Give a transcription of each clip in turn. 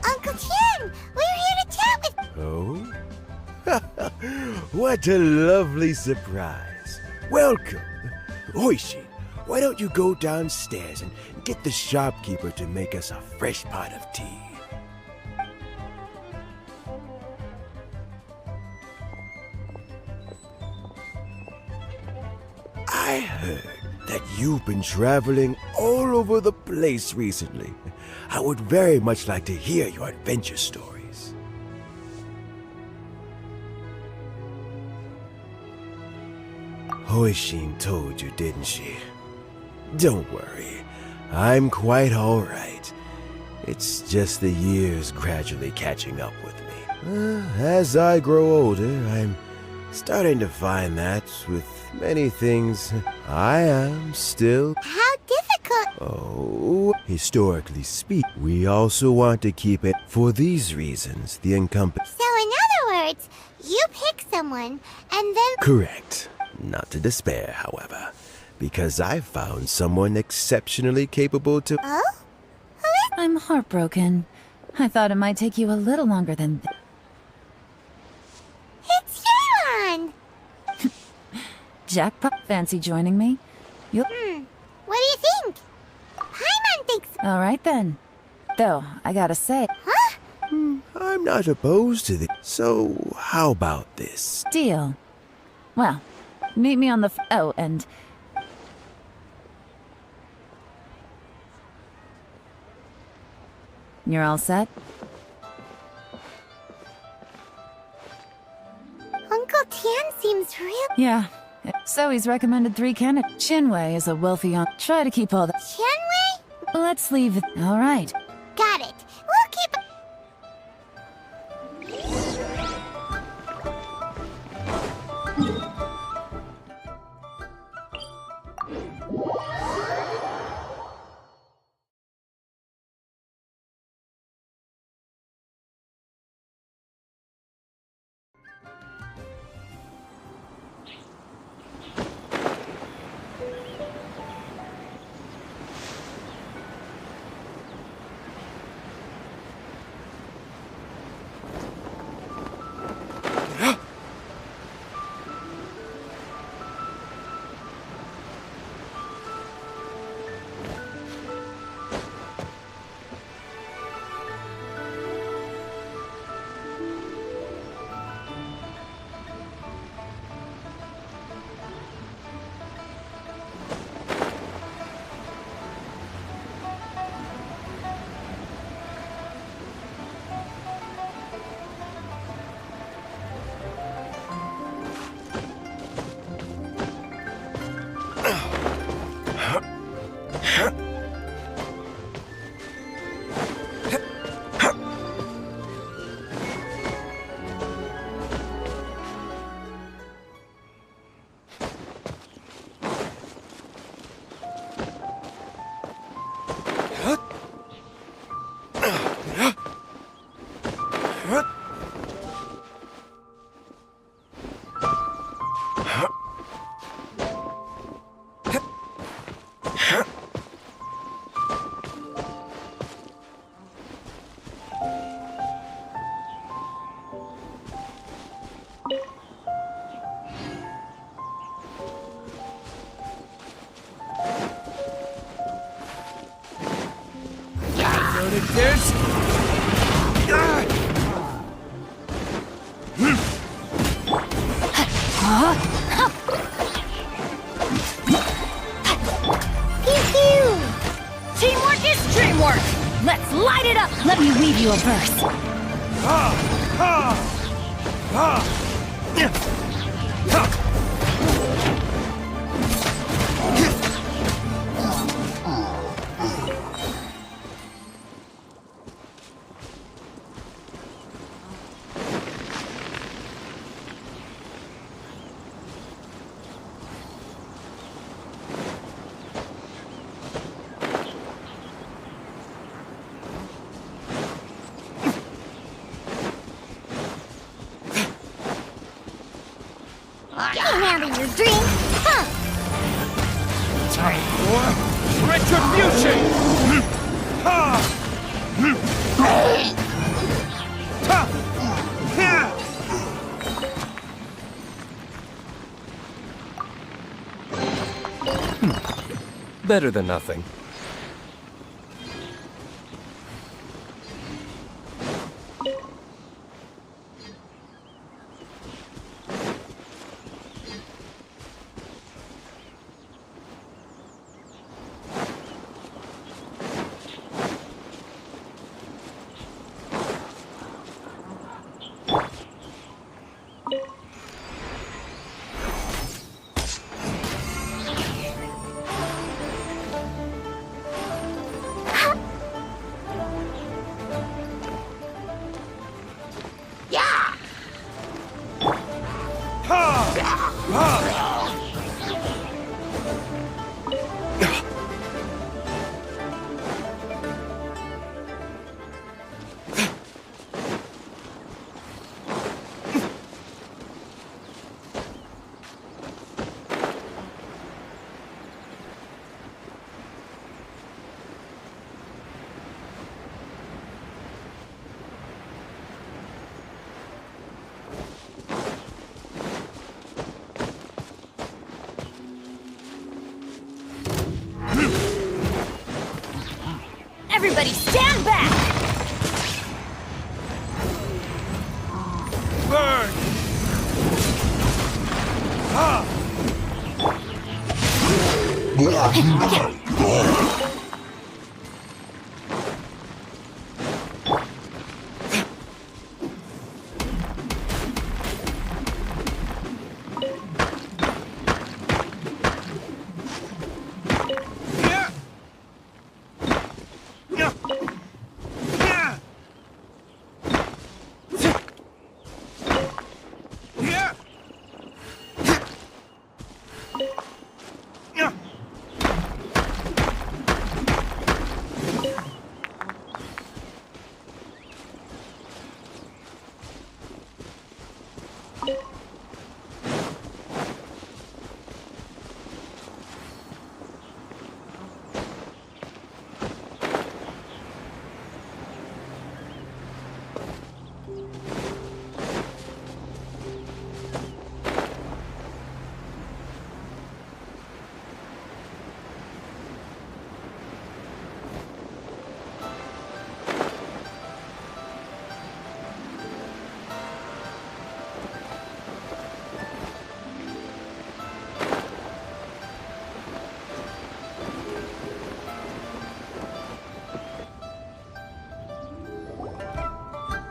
Uncle Tien, we're here to chat with... Oh? What a lovely surprise. Welcome. Oishi, why don't you go downstairs and get the shopkeeper to make us a fresh pot of tea? I heard that you've been traveling all over the place recently. I would very much like to hear your adventure stories. Hoishin told you, didn't she? Don't worry, I'm quite all right. It's just the years gradually catching up with me. As I grow older, I'm starting to find that with many things, I am still... How difficult... Oh, historically speaking, we also want to keep it for these reasons, the encompass... So in other words, you pick someone, and then... Correct. Not to despair, however, because I found someone exceptionally capable to... Oh? Who is... I'm heartbroken. I thought it might take you a little longer than... It's Yeon! Jackpot, fancy joining me? You'll... What do you think? Paimon thinks... All right then. Though, I gotta say... Huh? I'm not opposed to this. So, how about this? Deal. Well, meet me on the... Oh, and... You're all set? Uncle Tien seems real... Yeah. So he's recommended 3 candidates. Chinwei is a wealthy aunt. Try to keep all the... Chenwei? Let's leave it... All right. Got it. We'll keep... Teamwork is dreamwork! Let's light it up! Let me weave you a verse. can't handle your drink. Huh. Time for retribution! Better than nothing. Everybody stand back! Burn!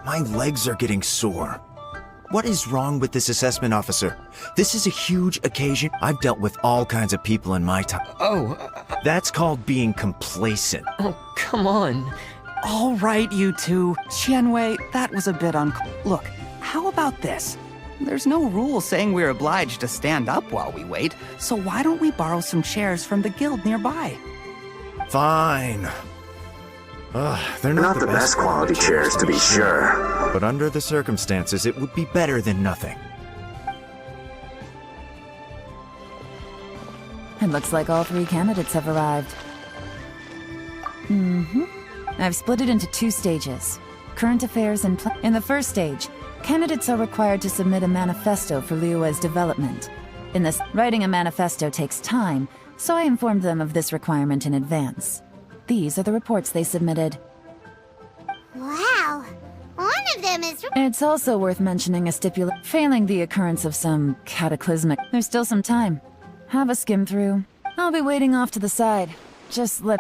My legs are getting sore. What is wrong with this assessment officer? This is a huge occasion. I've dealt with all kinds of people in my time. That's called being complacent. Oh, come on. All right, you two. Qianwei, that was a bit Look, how about this? There's no rule saying we're obliged to stand up while we wait, so why don't we borrow some chairs from the guild nearby? Fine. They're not the best quality chairs, to be sure. But under the circumstances, it would be better than nothing. It looks like all 3 candidates have arrived. I've split it into 2 stages. Current affairs and in the first stage, candidates are required to submit a manifesto for Liyue's development. In this, writing a manifesto takes time, so I informed them of this requirement in advance. These are the reports they submitted. Wow. One of them is... It's also worth mentioning a failing the occurrence of some cataclysmic. There's still some time. Have a skim through. I'll be waiting off to the side. Just let...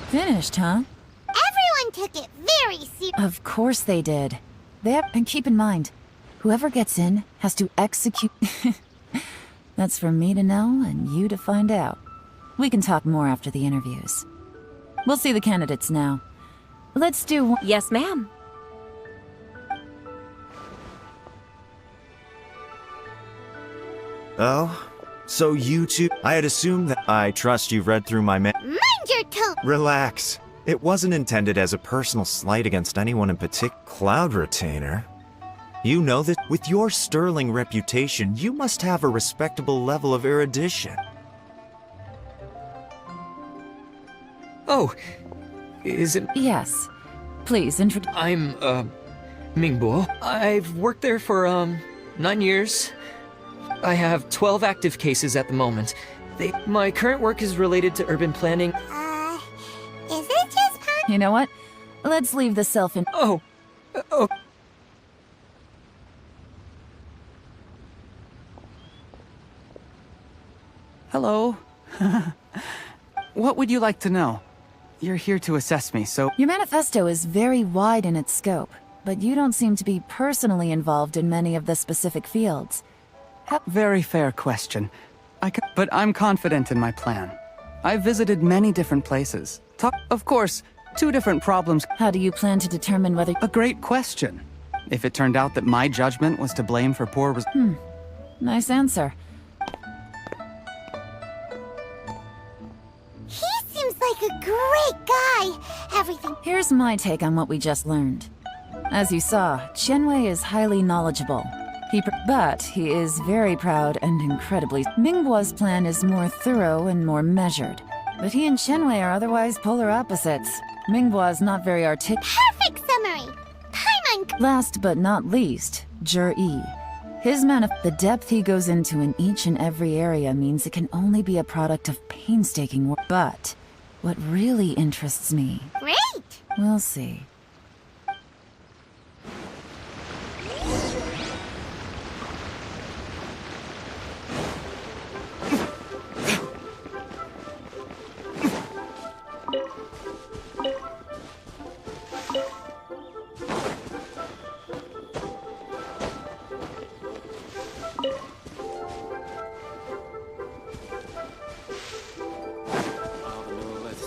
Finished, huh? Everyone took it very seriously. Of course they did. And keep in mind, whoever gets in has to execute. That's for me to know and you to find out. We can talk more after the interviews. We'll see the candidates now. Let's do one. Yes, ma'am. Oh, so you two... I had assumed that... I trust you've read through my Mind your tone. Relax. It wasn't intended as a personal slight against anyone in particular. Cloud Retainer? You know that with your sterling reputation, you must have a respectable level of erudition. Oh, is it... Yes. Please introduce. I'm, Mingbo. I've worked there for, 9 years. I have 12 active cases at the moment. My current work is related to urban planning. Is it just fun? You know what? Let's leave the self-in. Oh, oh. Hello. What would you like to know? You're here to assess me, so... Your manifesto is very wide in its scope, but you don't seem to be personally involved in many of the specific fields. Very fair question. But I'm confident in my plan. I've visited many different places. Of course, 2 different problems. How do you plan to determine whether... A great question. If it turned out that my judgment was to blame for poor Nice answer. He seems like a great guy. Everything. Here's my take on what we just learned. As you saw, Qianwei is highly knowledgeable. But he is very proud and incredibly... Mingguo's plan is more thorough and more measured. But he and Qianwei are otherwise polar opposites. Mingguo is not very articulate. Perfect summary. Paimon. Last but not least, Yi. The depth he goes into in each and every area means it can only be a product of painstaking work. But what really interests me... Great. We'll see.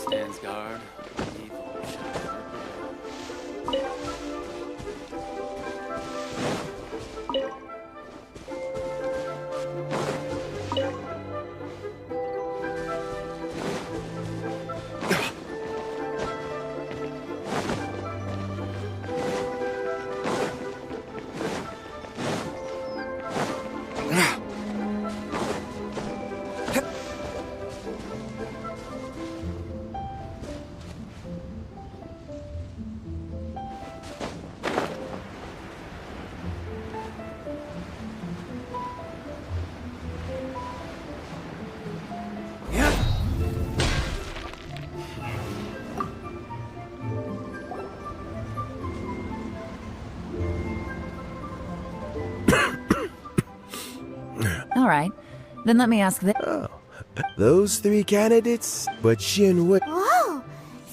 Stands guard. All right. Then let me ask this. Oh, those 3 candidates? But Qianwei... Whoa.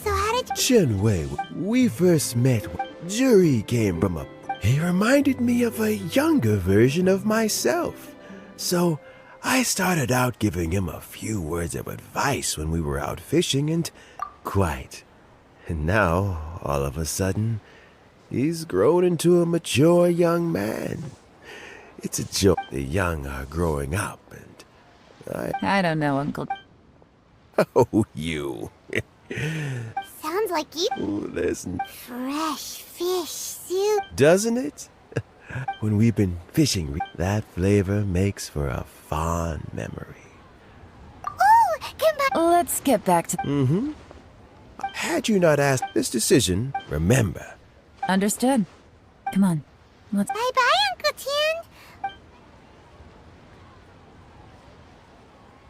So how did you... Qianwei, we first met when Jury came from a... He reminded me of a younger version of myself. So I started out giving him a few words of advice when we were out fishing and... Quite. And now, all of a sudden, he's grown into a mature young man. It's a joke. The young are growing up, and I don't know, Uncle. Oh, you. Sounds like you... Ooh, there's... Fresh fish soup. Doesn't it? When we've been fishing, that flavor makes for a fond memory. Ooh, come Let's get back to... Mm-hmm. Had you not asked this decision, remember. Understood. Come on. Let's... Bye-bye, Uncle Tian.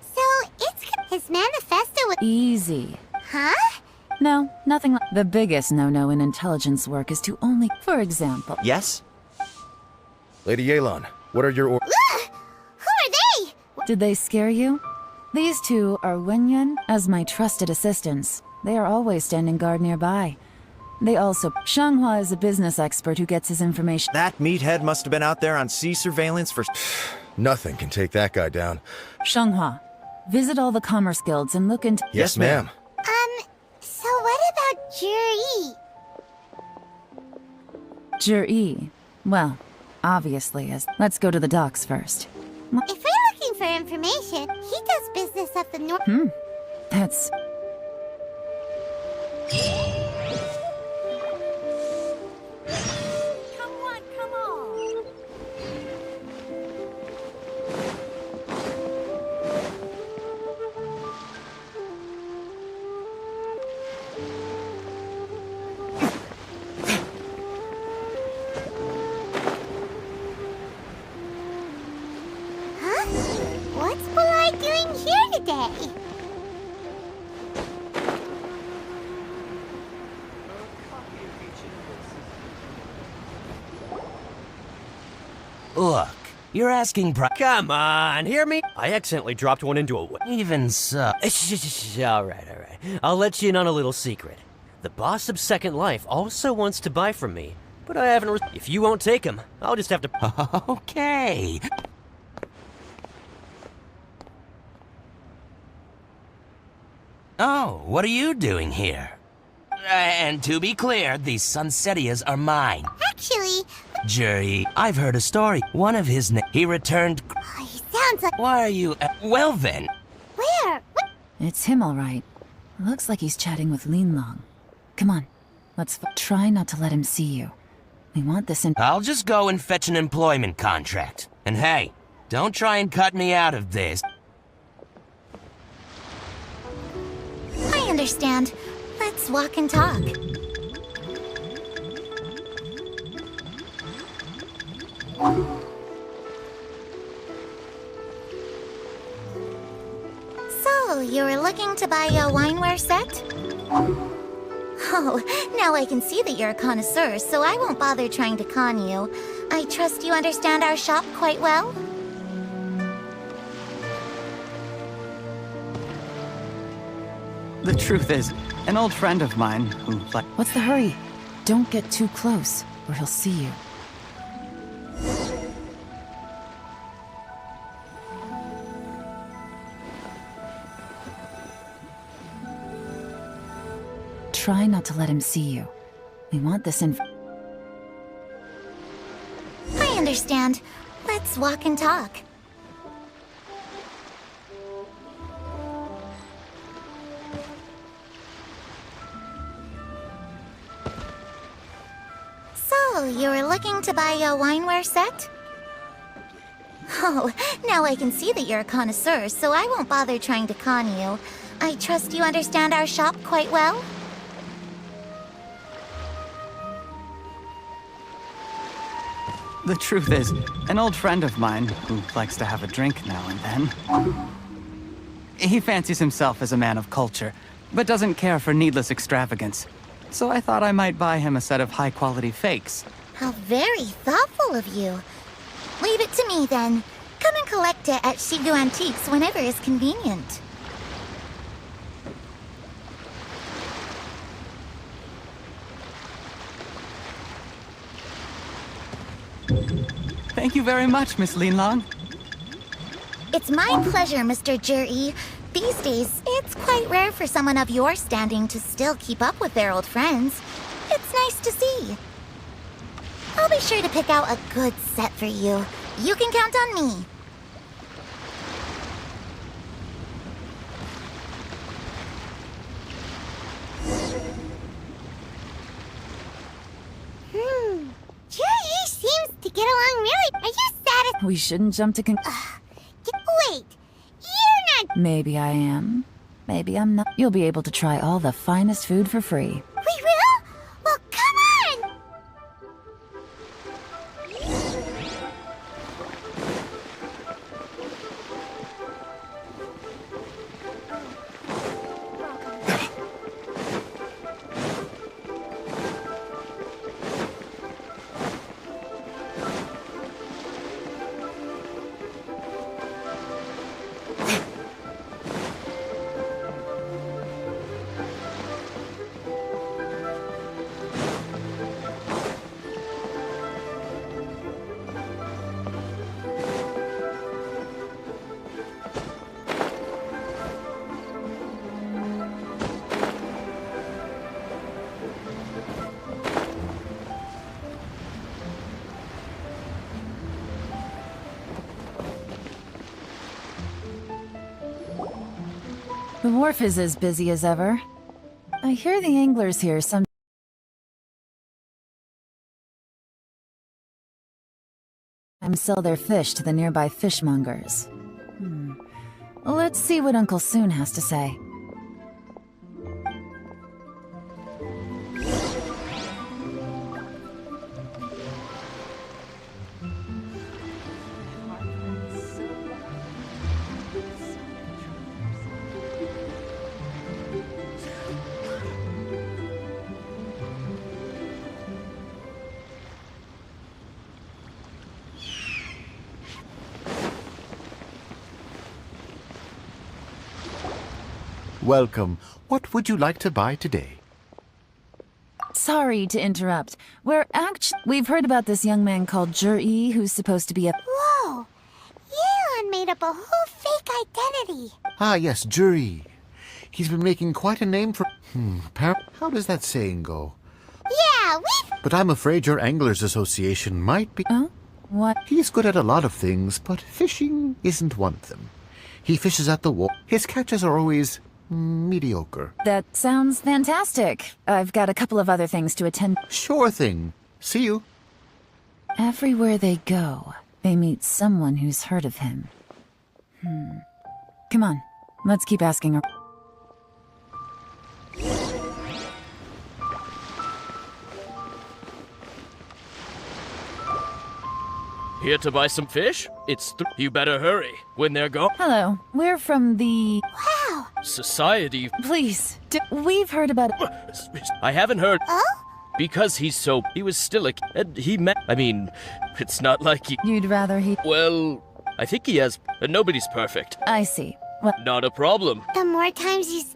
So, it's... His manifesto was... Easy. Huh? No, nothing like... The biggest no-no in intelligence work is to only... For example... Yes? Lady Yelan, what are your Ugh! Who are they? Did they scare you? These 2 are Wenyan as my trusted assistants. They are always standing guard nearby. They also... Xianghua is a business expert who gets his information... That meathead must have been out there on sea surveillance for... Nothing can take that guy down. Xianghua, visit all the commerce guilds and look into... Yes, ma'am. So what about Jury? Zhi. Well, obviously, as... Let's go to the docks first. If we're looking for information, he does business at the North. That's... Come on, come on. Huh? What's Polite doing here today? Look, you're asking Come on, hear me? I accidentally dropped one into a Even so. Alright. I'll let you in on a little secret. The boss of Second Life also wants to buy from me, but I haven't If you won't take him, I'll just have to... Okay. Oh, what are you doing here? And to be clear, these Sunsetias are mine. Actually, Jury, I've heard a story. One of his he returned... he sounds like... Why are you... well then. Where? What? It's him, all right. Looks like he's chatting with Lin Long. Come on, let's try not to let him see you. We want this in... I'll just go and fetch an employment contract. And hey, don't try and cut me out of this. I understand. Let's walk and talk. So, you were looking to buy a wineware set? Oh, now I can see that you're a connoisseur, so I won't bother trying to con you. I trust you understand our shop quite well? The truth is, an old friend of mine who, like... What's the hurry? Don't get too close, or he'll see you. Try not to let him see you. We want this in... I understand. Let's walk and talk. So, you were looking to buy a wineware set? Oh, now I can see that you're a connoisseur, so I won't bother trying to con you. I trust you understand our shop quite well? The truth is, an old friend of mine who likes to have a drink now and then. He fancies himself as a man of culture, but doesn't care for needless extravagance. So I thought I might buy him a set of high-quality fakes. How very thoughtful of you. Leave it to me, then. Come and collect it at Shigu Antiques whenever is convenient. Thank you very much, Miss Lin Long. It's my pleasure, Mr. Juri. These days, it's quite rare for someone of your standing to still keep up with their old friends. It's nice to see. I'll be sure to pick out a good set for you. You can count on me. Juri seems to get along really... Are you satisfied? We shouldn't jump to Wait, you're not... Maybe I am. Maybe I'm not. You'll be able to try all the finest food for free. We will? Well, come on! The wharf is as busy as ever. I hear the anglers here sometimes sell their fish to the nearby fishmongers. Let's see what Uncle Soon has to say. Welcome. What would you like to buy today? Sorry to interrupt. We've heard about this young man called Jur-E who's supposed to be a... Whoa! Yeon made up a whole fake identity. Ah, yes, Jury. He's been making quite a name for... How does that saying go? Yeah, we... But I'm afraid your Anglers Association might be... Oh? What? He's good at a lot of things, but fishing isn't one of them. He fishes at the wall. His catches are always... mediocre. That sounds fantastic. I've got a couple of other things to attend. Sure thing. See you. Everywhere they go, they meet someone who's heard of him. Come on, let's keep asking her. Here to buy some fish? You better hurry. When they're gone. Hello, we're from the... Wow! Society. Please, we've heard about... I haven't heard. Oh? Because he was still a kid. It's not like he... You'd rather he... Well, I think he has... Nobody's perfect. I see. Well, Not a problem. The more times he's...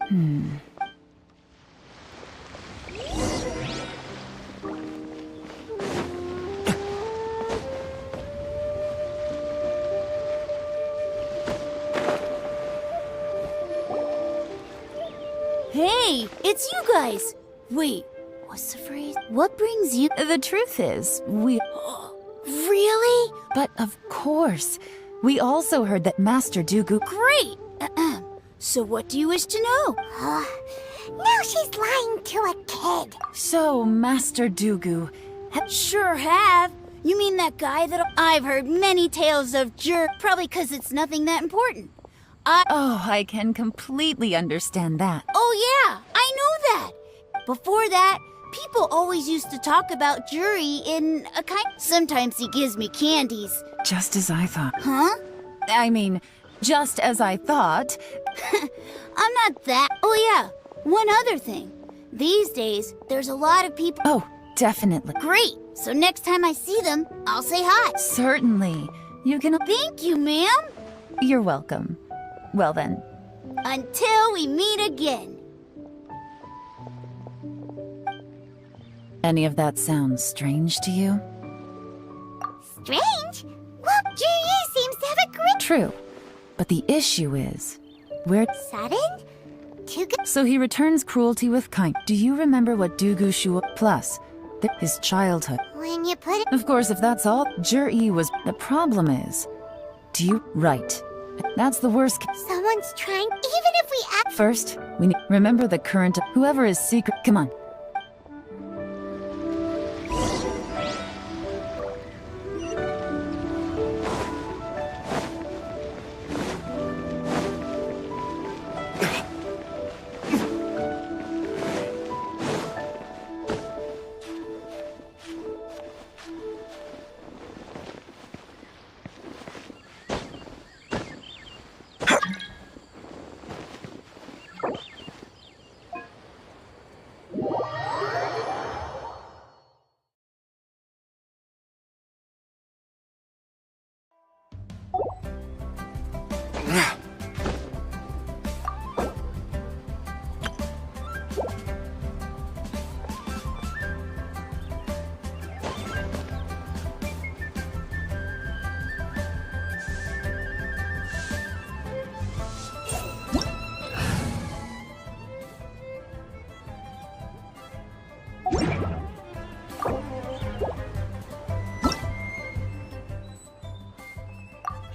Hey, it's you guys! Wait, what's the phrase? What brings you... the truth is, we... Really? But of course, we also heard that Master Dooku... Great! So what do you wish to know? Now she's lying to a kid. So, Master Dooku... Sure have. You mean that guy that... I've heard many tales of probably because it's nothing that important. Oh, I can completely understand that. Oh yeah, I know that. Before that, people always used to talk about Jury in a kind... Sometimes he gives me candies. Just as I thought. Huh? I mean, just as I thought. I'm not that... Oh yeah, one other thing. These days, there's a lot of people... Oh, definitely. Great! So next time I see them, I'll say hi. Certainly. You can... Thank you, ma'am. You're welcome. Well then. Until we meet again. Any of that sounds strange to you? Strange? Well, Jur-E seems to have a great... True. But the issue is... where... Sudden? Too good... So he returns cruelty with kind. Do you remember what Doogu Shua... Plus, his childhood? When you put it... Of course, if that's all, Jur-E was... The problem is... Do you... Right. That's the worst... Someone's trying... Even if we act... First, we need... Remember the current... Whoever is secret... Come on.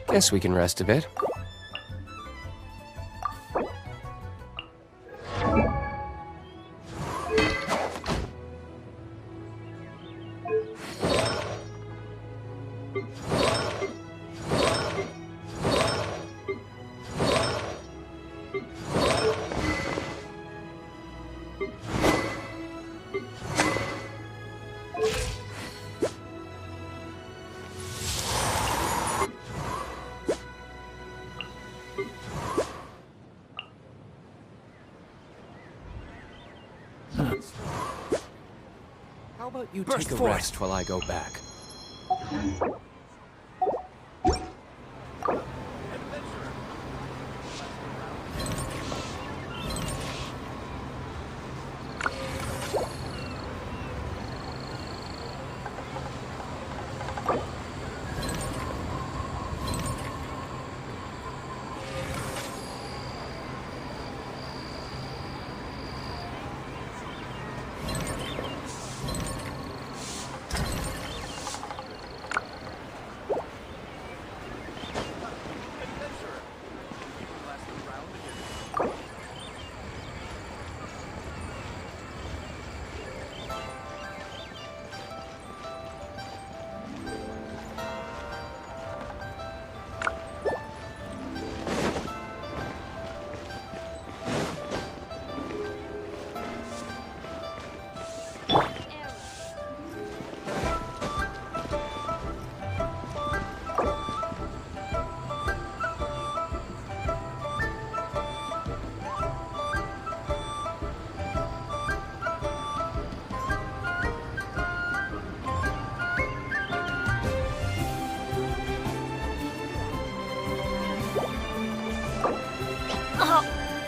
Guess we can rest a bit. about you Burst take a forth. rest while I go back?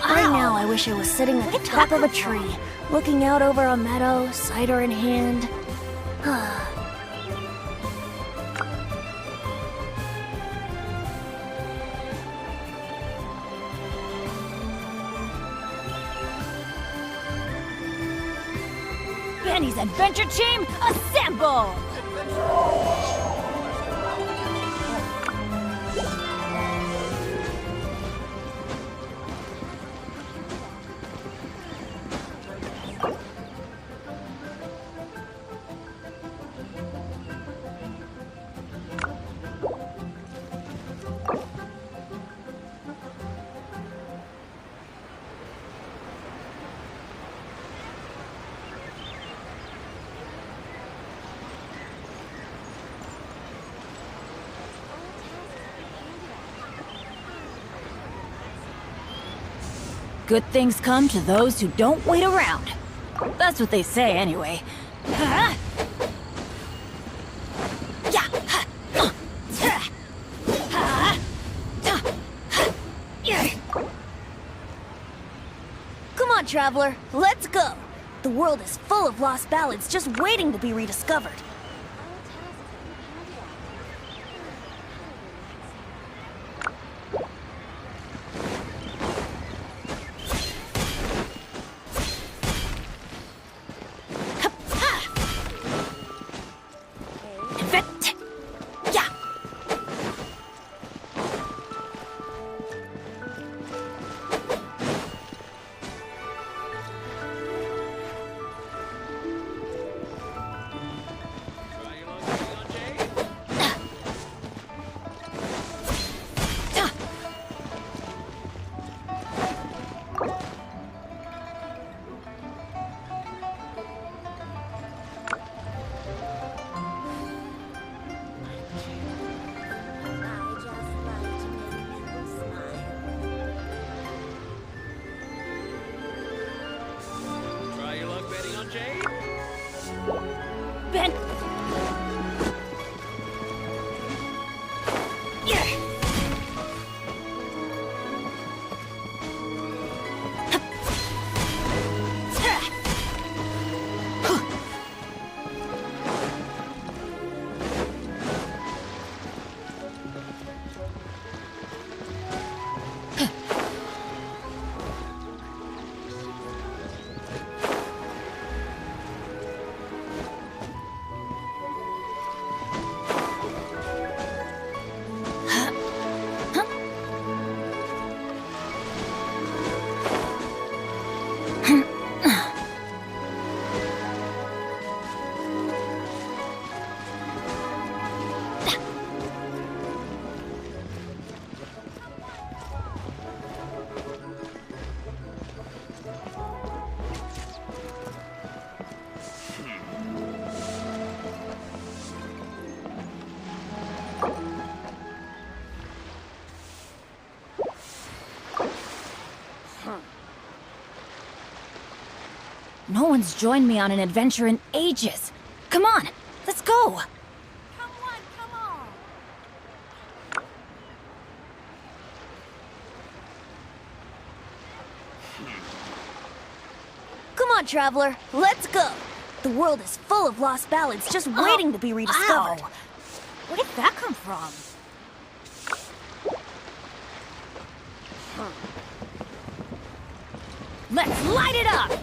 Right now, I wish I was sitting at the top of a tree, looking out over a meadow, cider in hand. Benny's adventure team, assemble! Good things come to those who don't wait around. That's what they say, anyway. Come on, traveler, let's go. The world is full of lost ballads just waiting to be rediscovered. Ben! No one's joined me on an adventure in ages. Come on, let's go! Come on, come on! Come on, Traveler, let's go! The world is full of lost ballads just waiting to be rediscovered. Ow. Where did that come from? Let's light it up!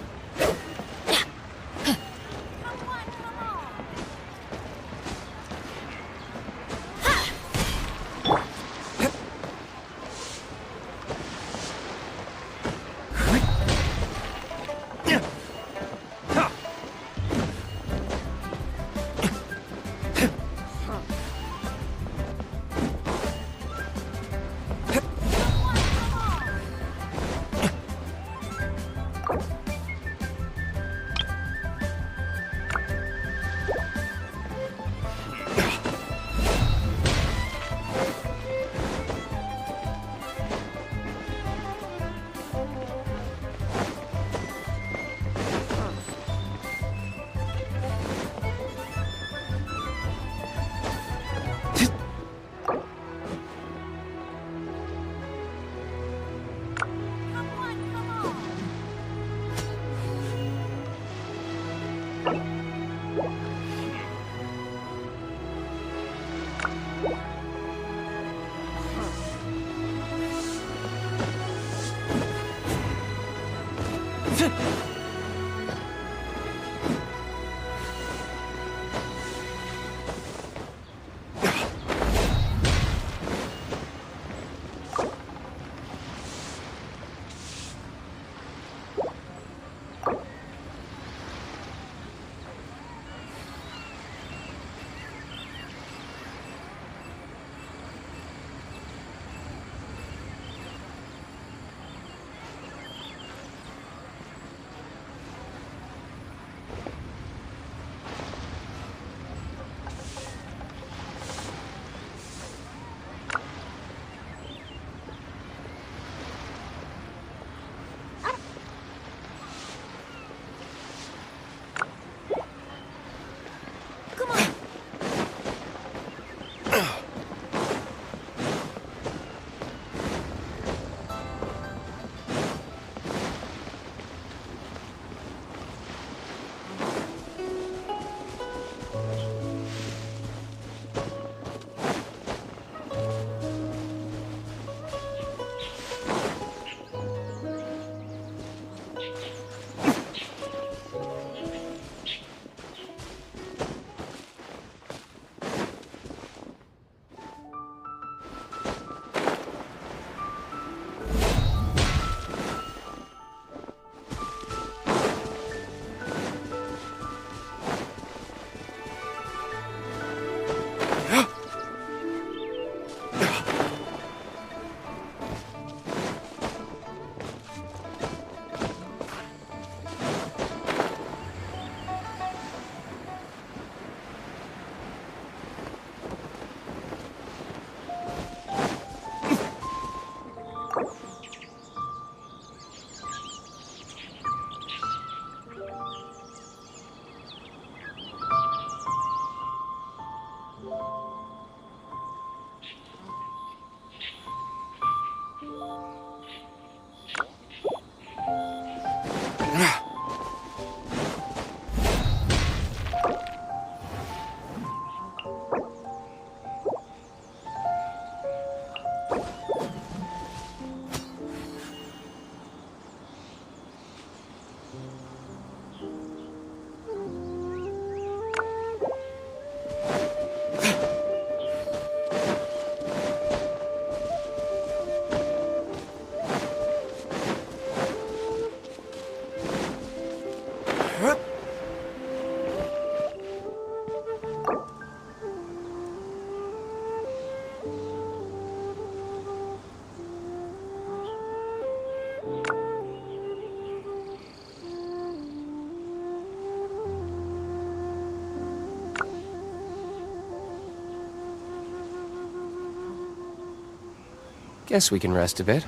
Guess we can rest a bit.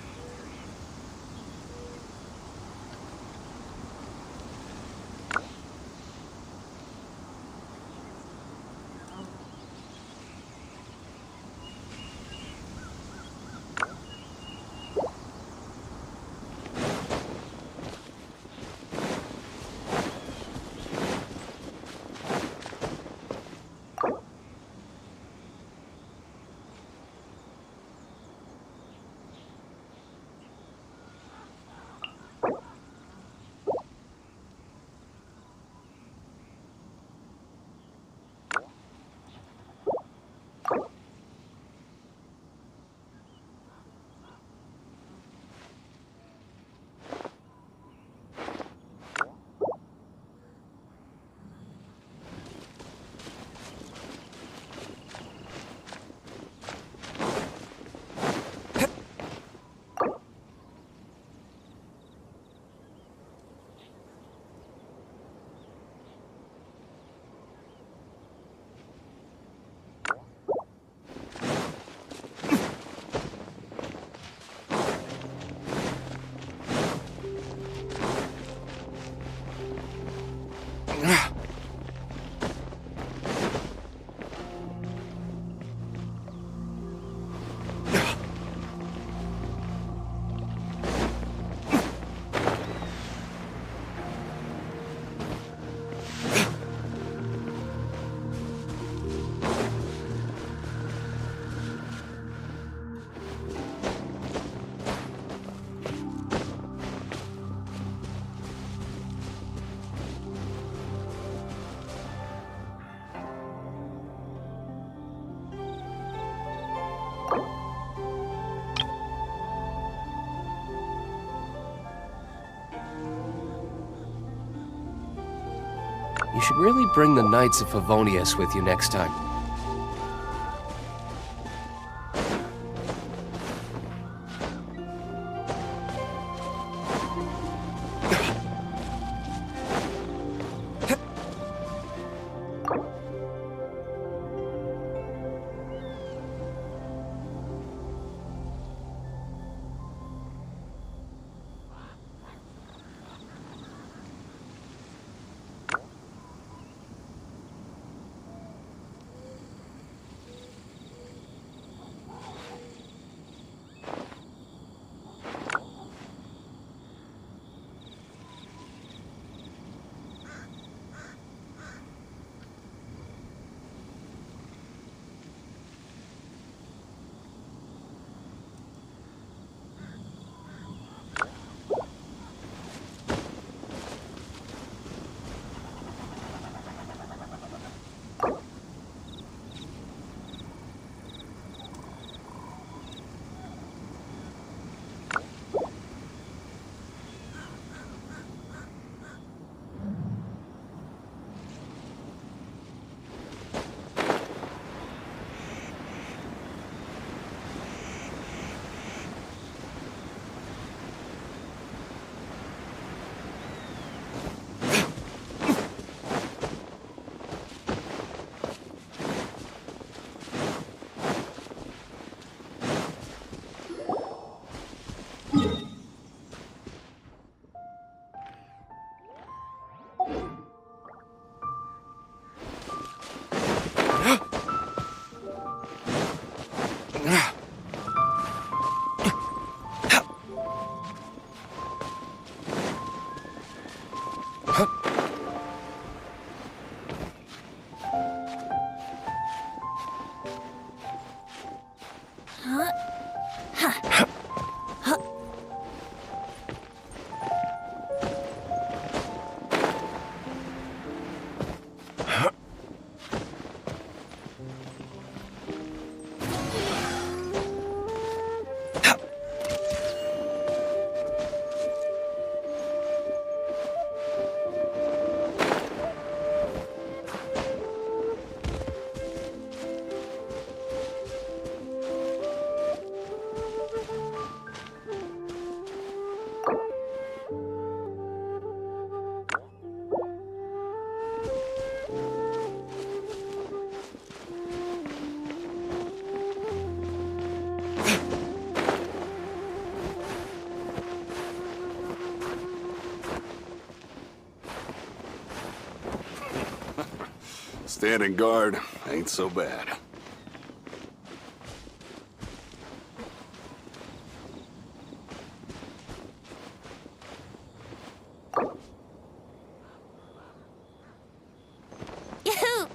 should really bring the Knights of Favonius with you next time. Standing guard ain't so bad. Yoo-hoo!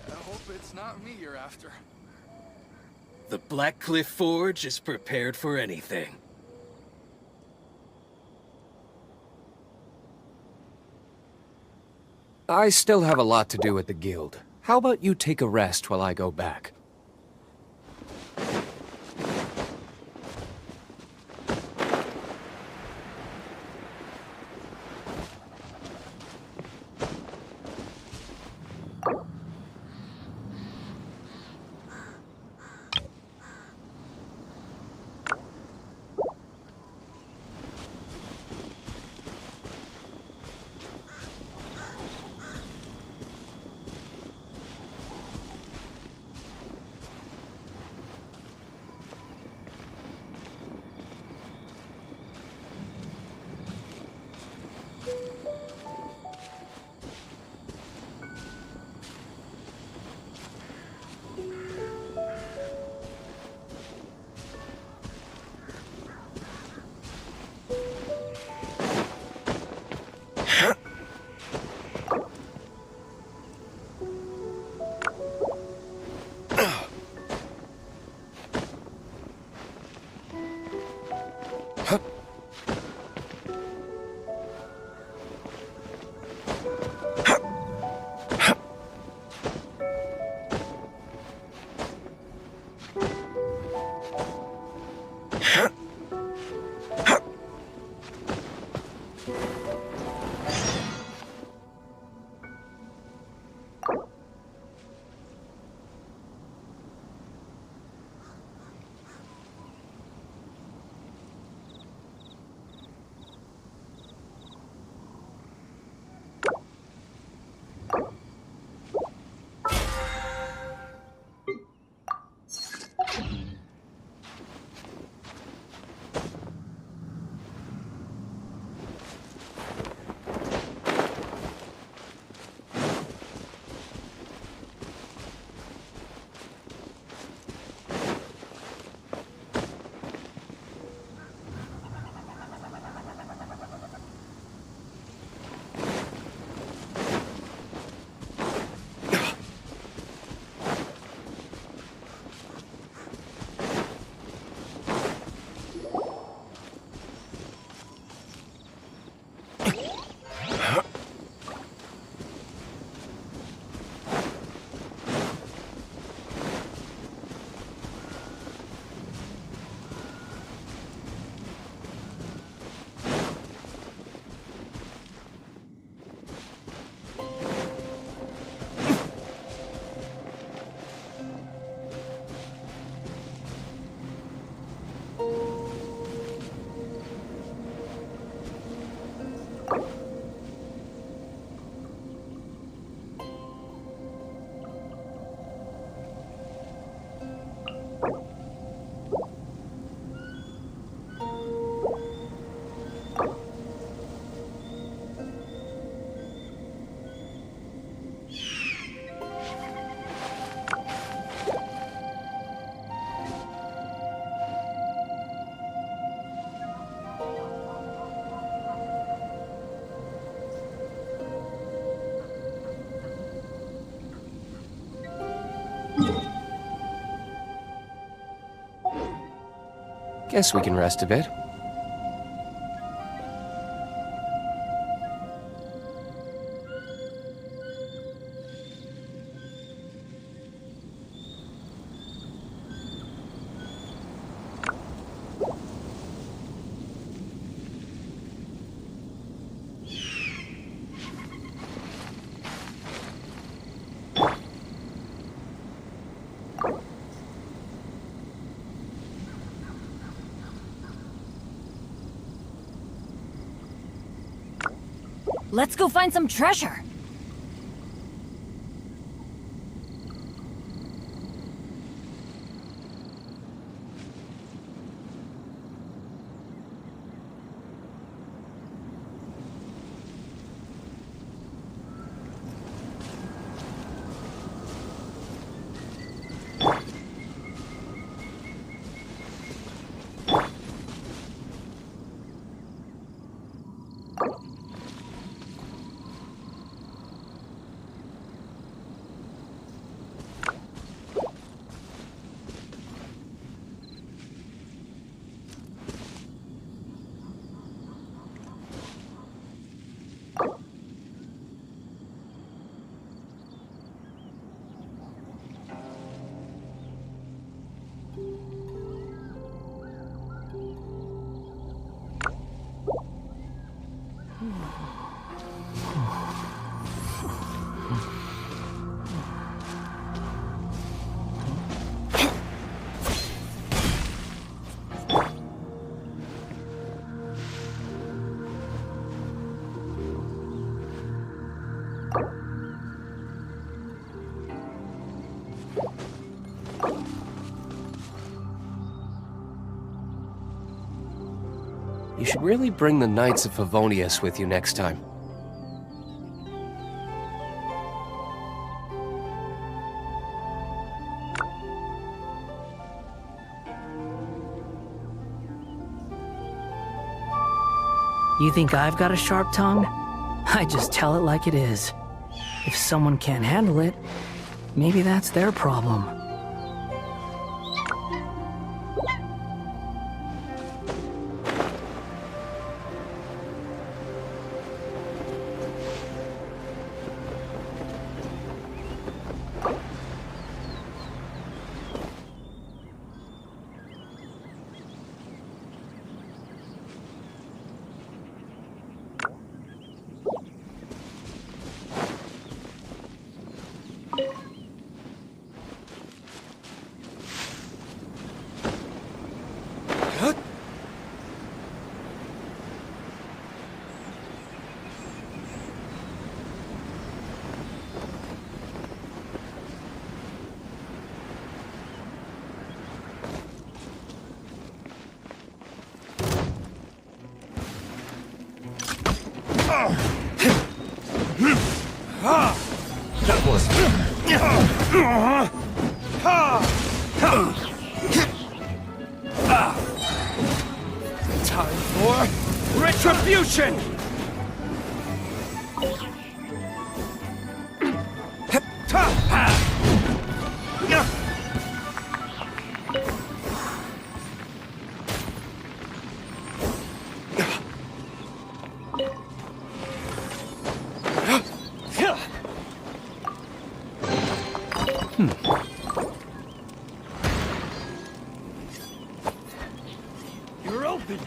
I hope it's not me you're after. The Blackcliff Forge is prepared for anything. I still have a lot to do at the guild. How about you take a rest while I go back? Guess we can rest a bit. Let's go find some treasure. You should really bring the Knights of Favonius with you next time. You think I've got a sharp tongue? I just tell it like it is. If someone can't handle it, maybe that's their problem. That was... Time for retribution! You're open!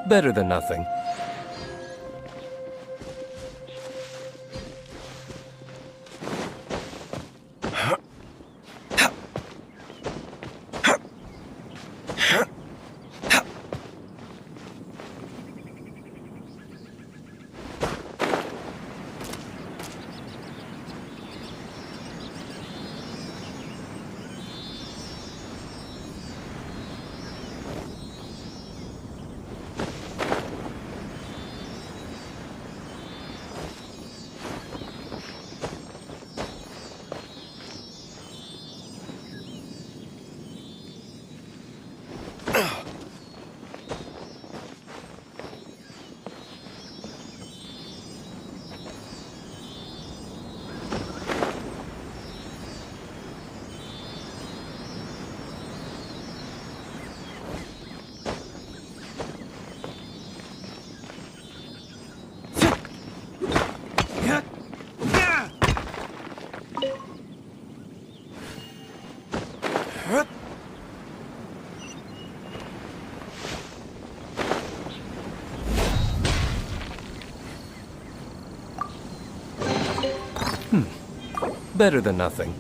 Better than nothing. Better than nothing.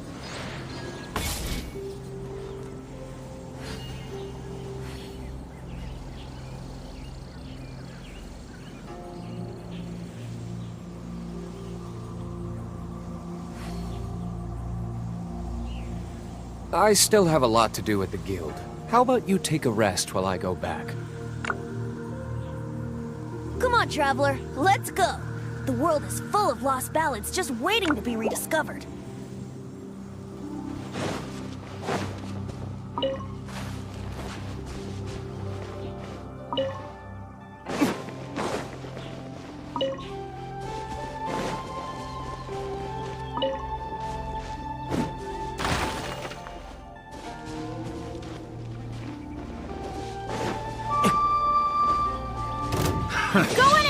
I still have a lot to do at the guild. How about you take a rest while I go back? Come on, Traveler, let's go! The world is full of lost ballads just waiting to be rediscovered.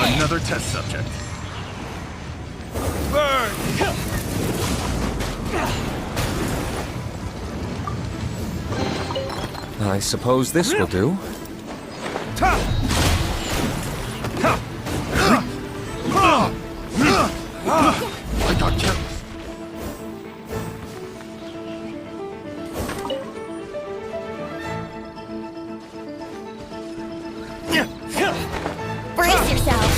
Another test subject. Burn! I suppose this will do. I got careless. Brace yourself.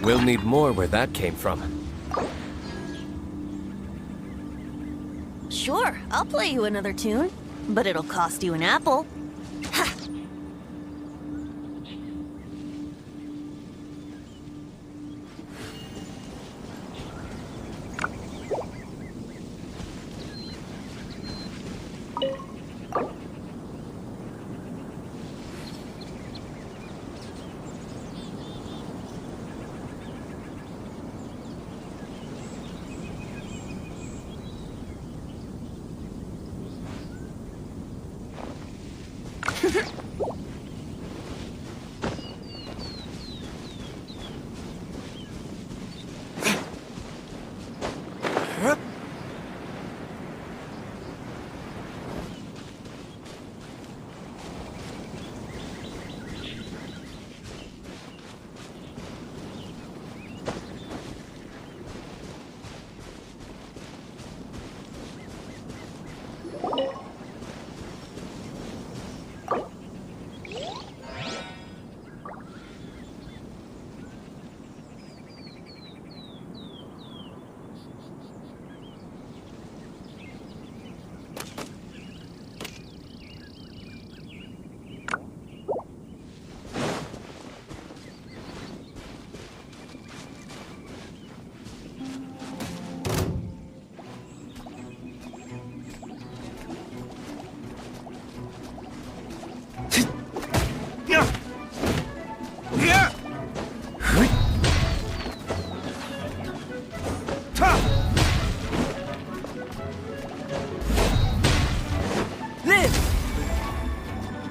We'll need more where that came from. Sure, I'll play you another tune, but it'll cost you an apple.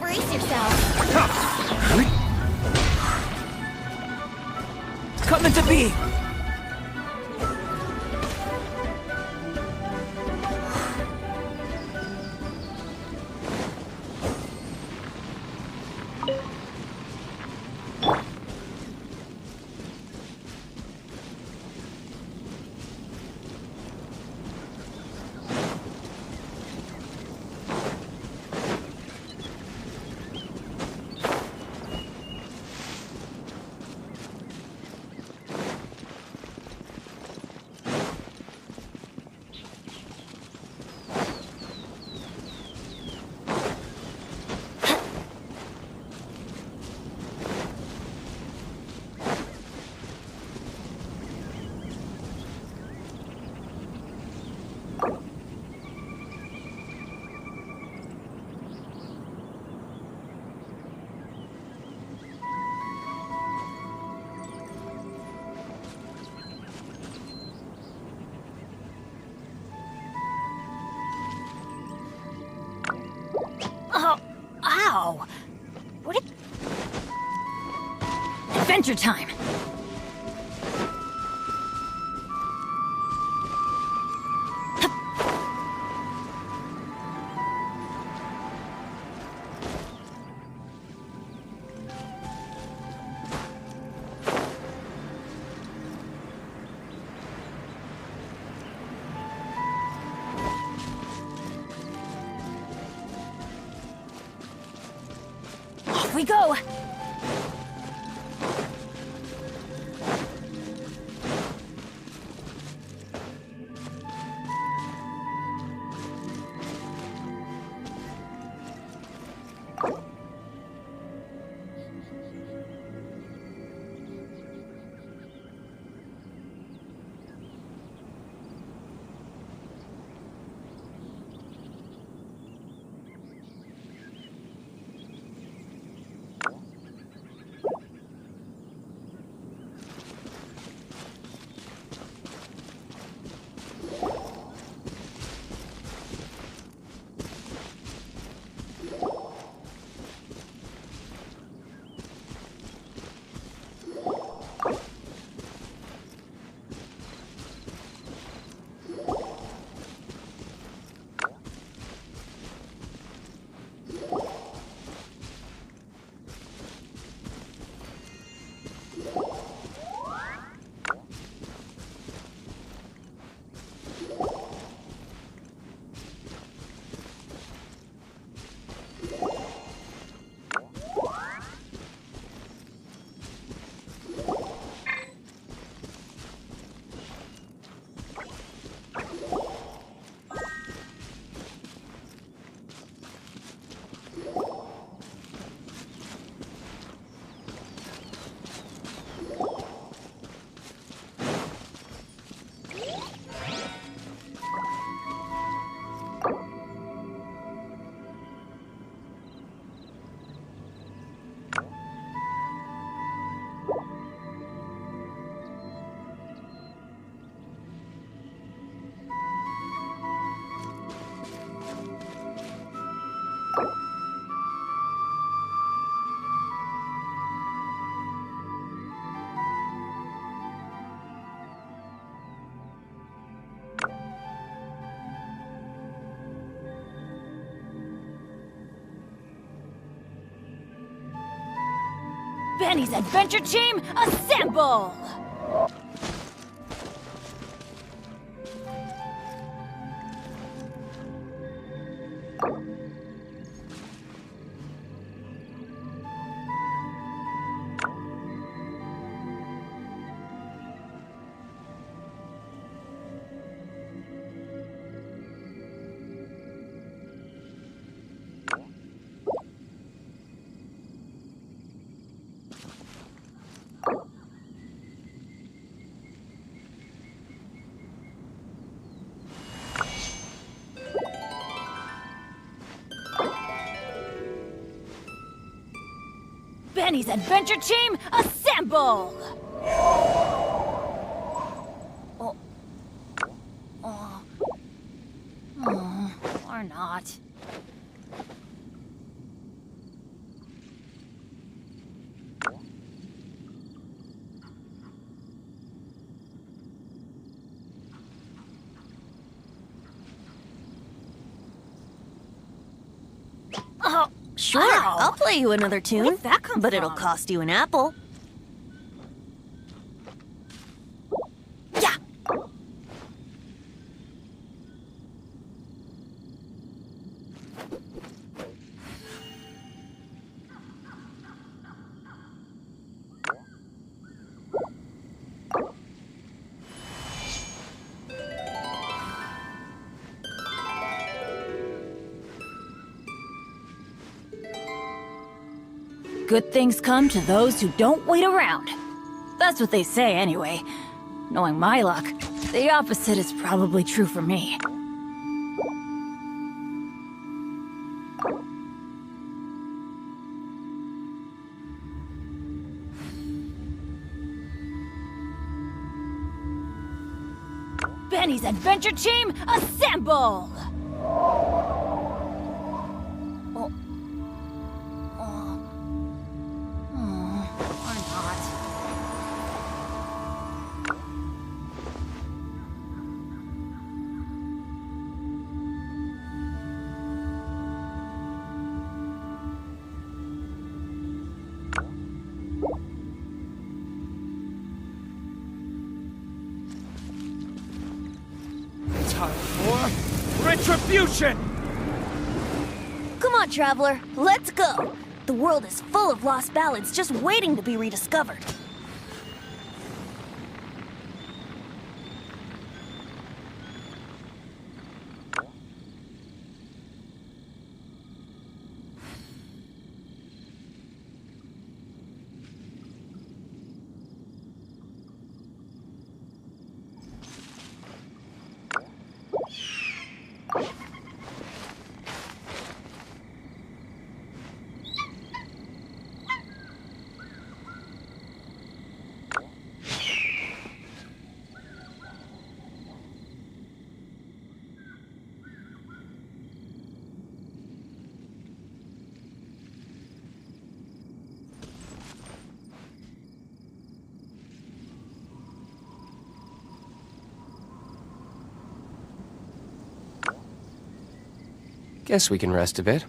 Brace yourself. Coming to be! Oh, ow! What did... Adventure time! Off we go! Benny's adventure team, assemble! Benny's adventure team, assemble! Or not. Sure, I'll play you another tune. Where'd that come but from? it'll cost you an apple. Yeah! Good things come to those who don't wait around. That's what they say anyway. Knowing my luck, the opposite is probably true for me. Benny's adventure team, assemble! Or not. Time for retribution! Come on, Traveler, let's go! The world is full of lost ballads just waiting to be rediscovered. Guess we can rest a bit.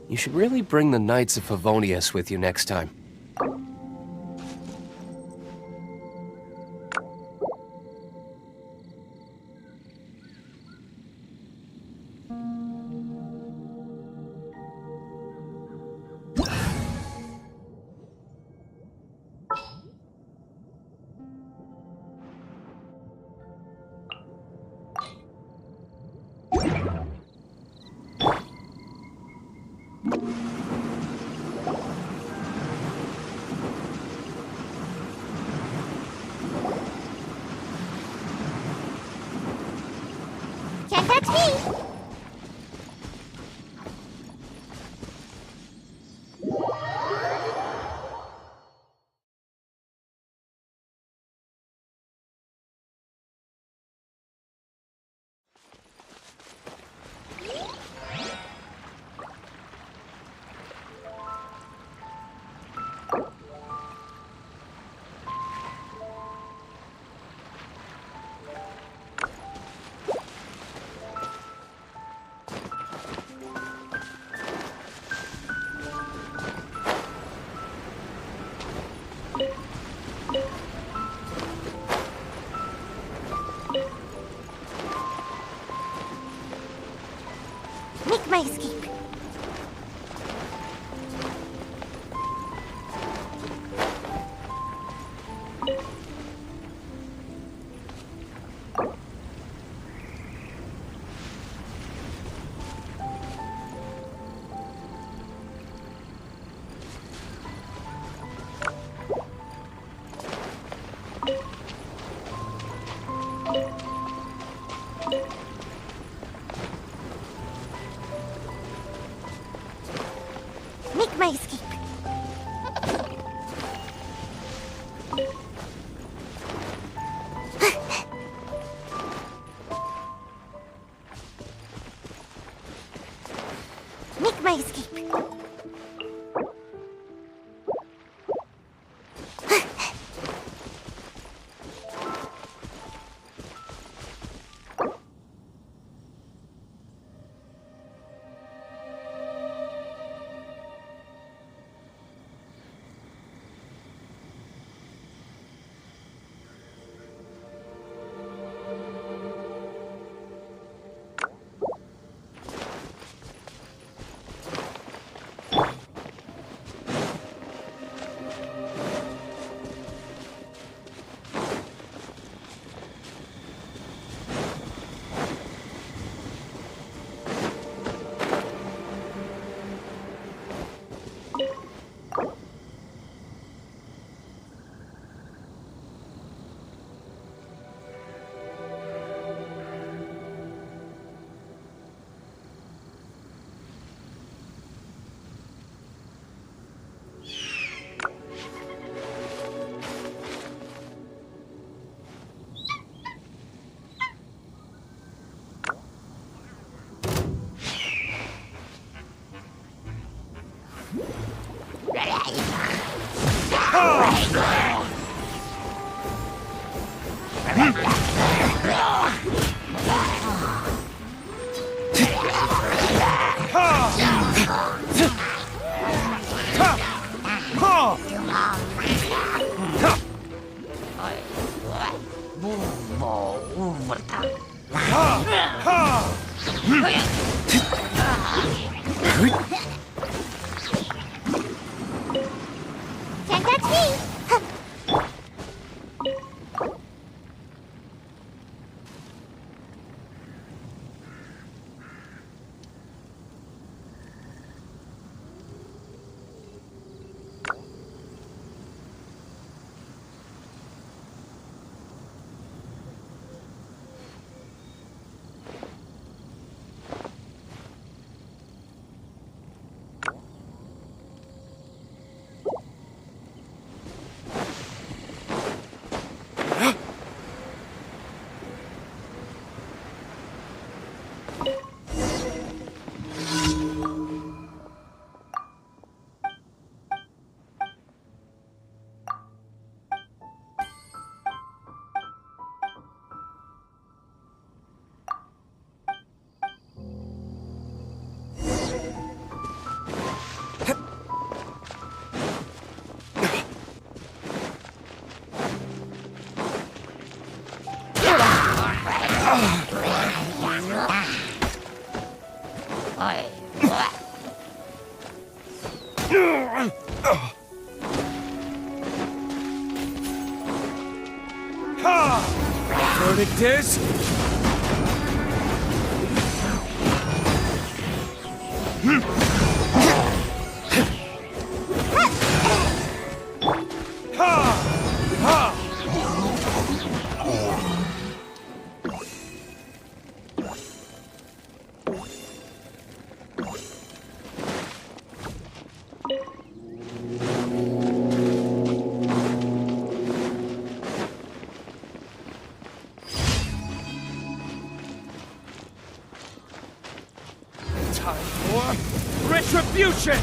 You should really bring the Knights of Favonius with you next time. catch me! Make my escape. Make my escape. Make my escape. Can't catch me! Verdict is... time for retribution!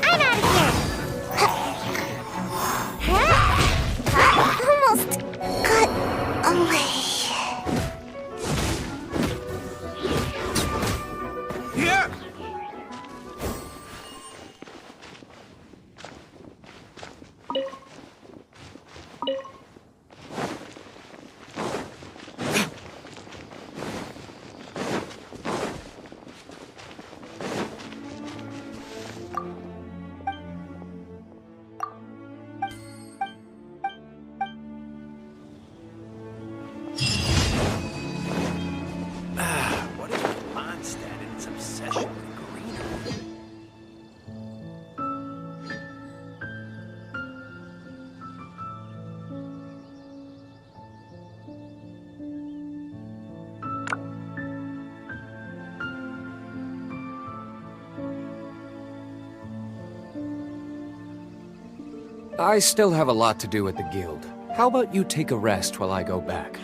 I'm out of here! Almost got away. What is with Mondstadt and its obsession with greenery? I still have a lot to do at the guild. How about you take a rest while I go back?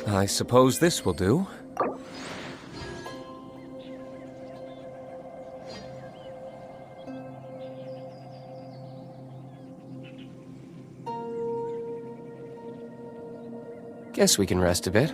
I suppose this will do. Guess we can rest a bit.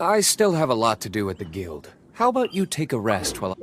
I still have a lot to do at the guild. How about you take a rest while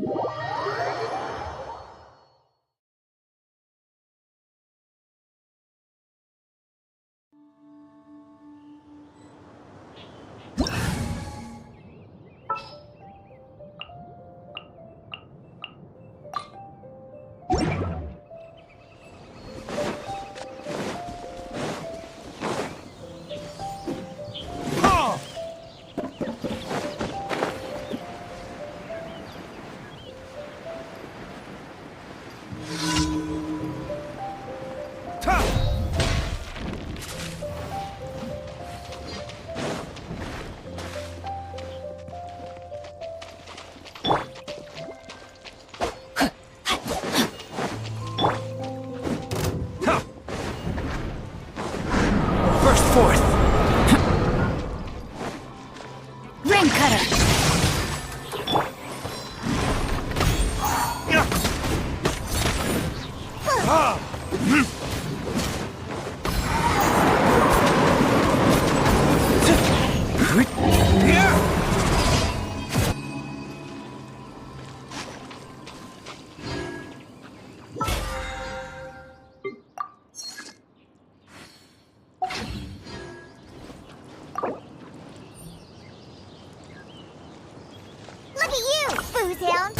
Who's hound?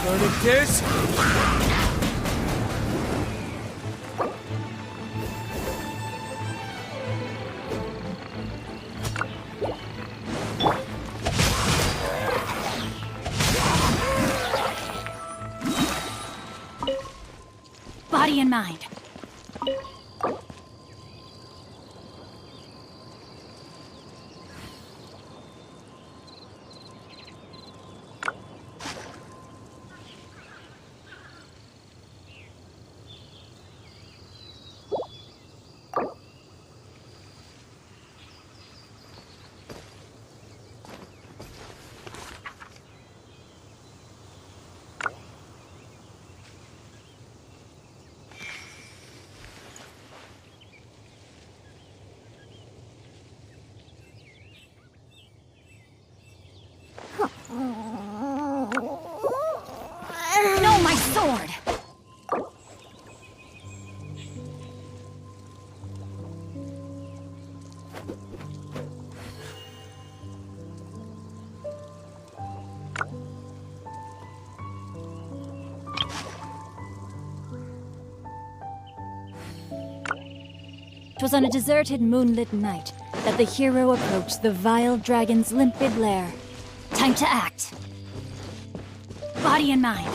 Verdict is... Body and mind. No, my sword! Twas on a deserted moonlit night that the hero approached the vile dragon's limpid lair. Time to act. Body and mind.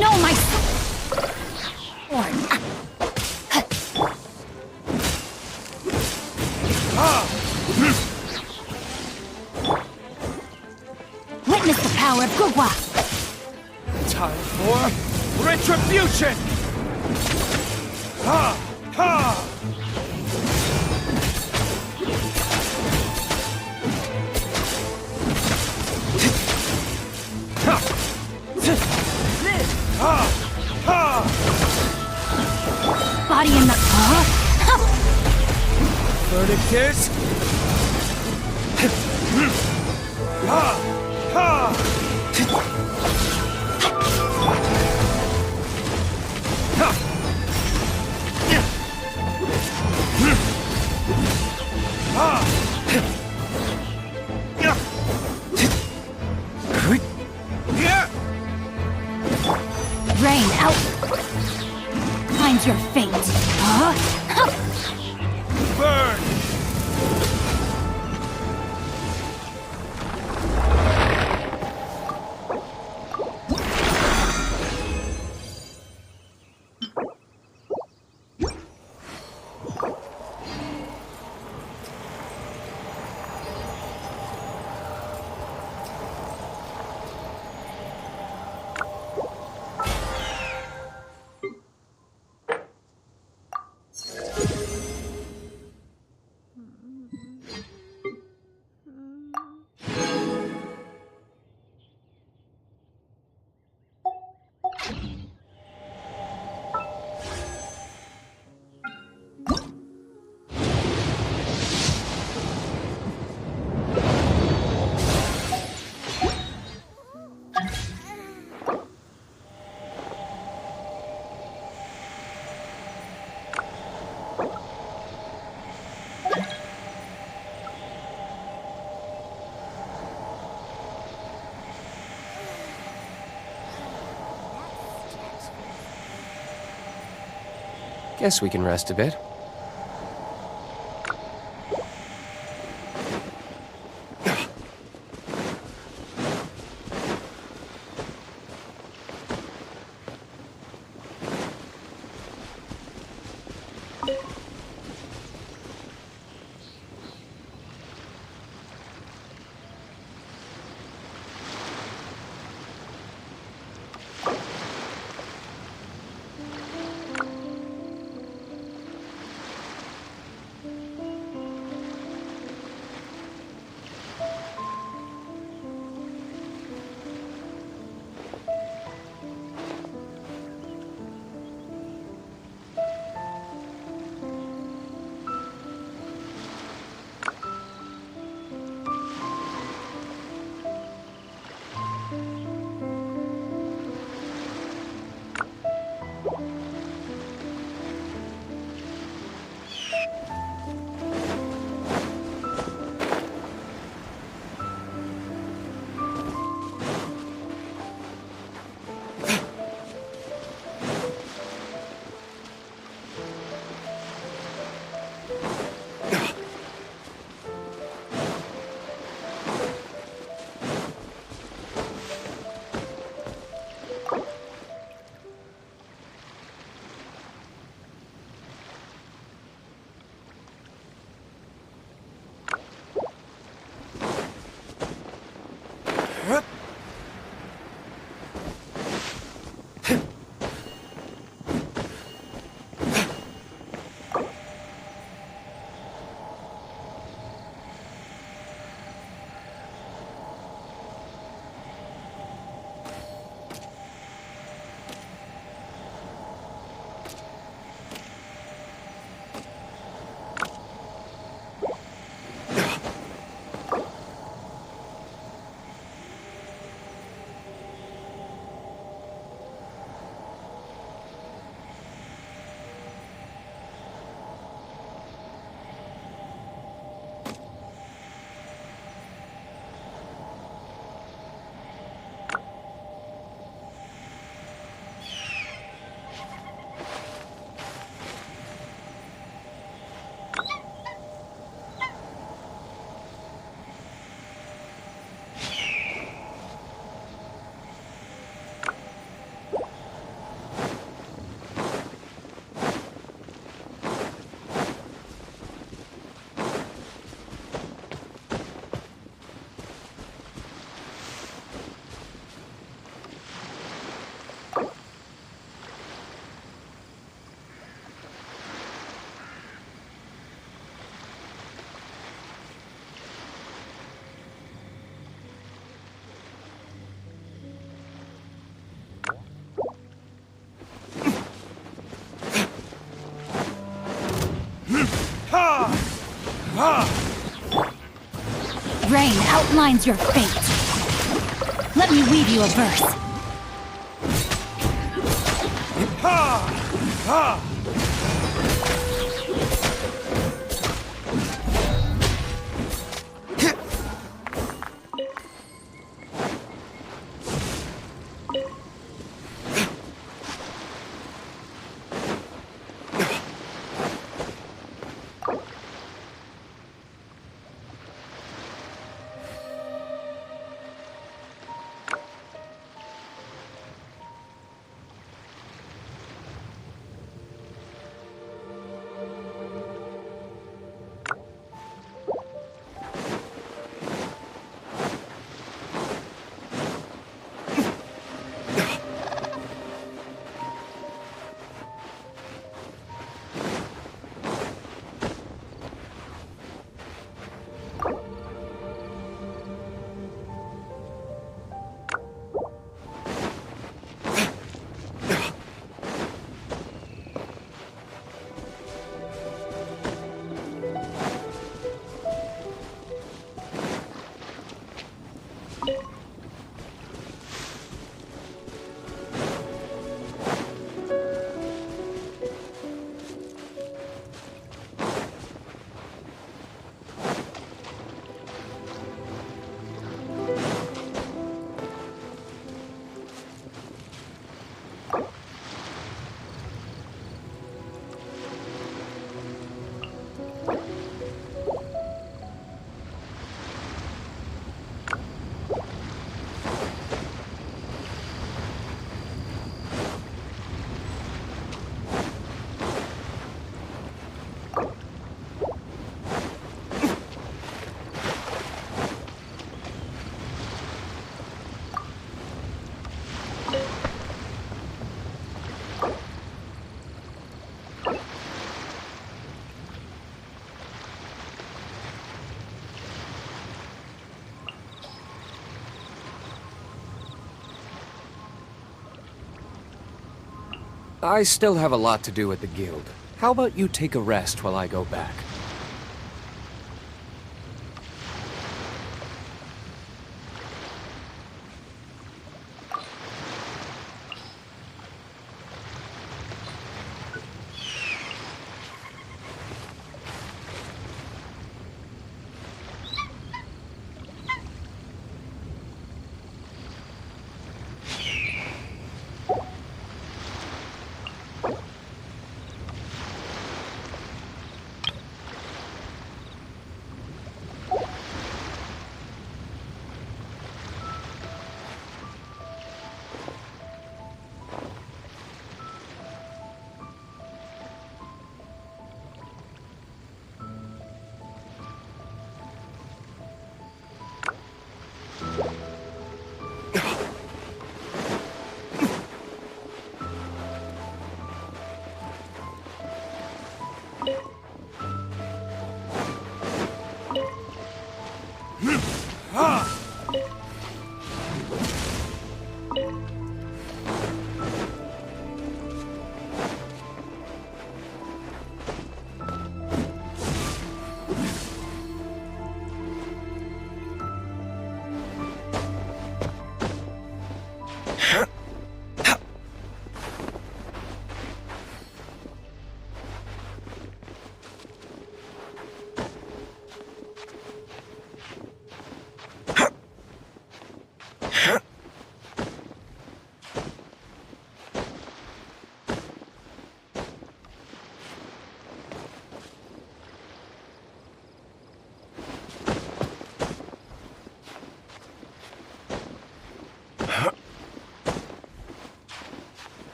No, my sword! Witness the power of Gugwa! Time for retribution! Ha! Ha! Body in the... Verdict is... Ha! Ha! Rain out. Finds your fate. Burn! Guess we can rest a bit. Rain outlines your fate. Let me weave you a verse. I still have a lot to do at the guild. How about you take a rest while I go back?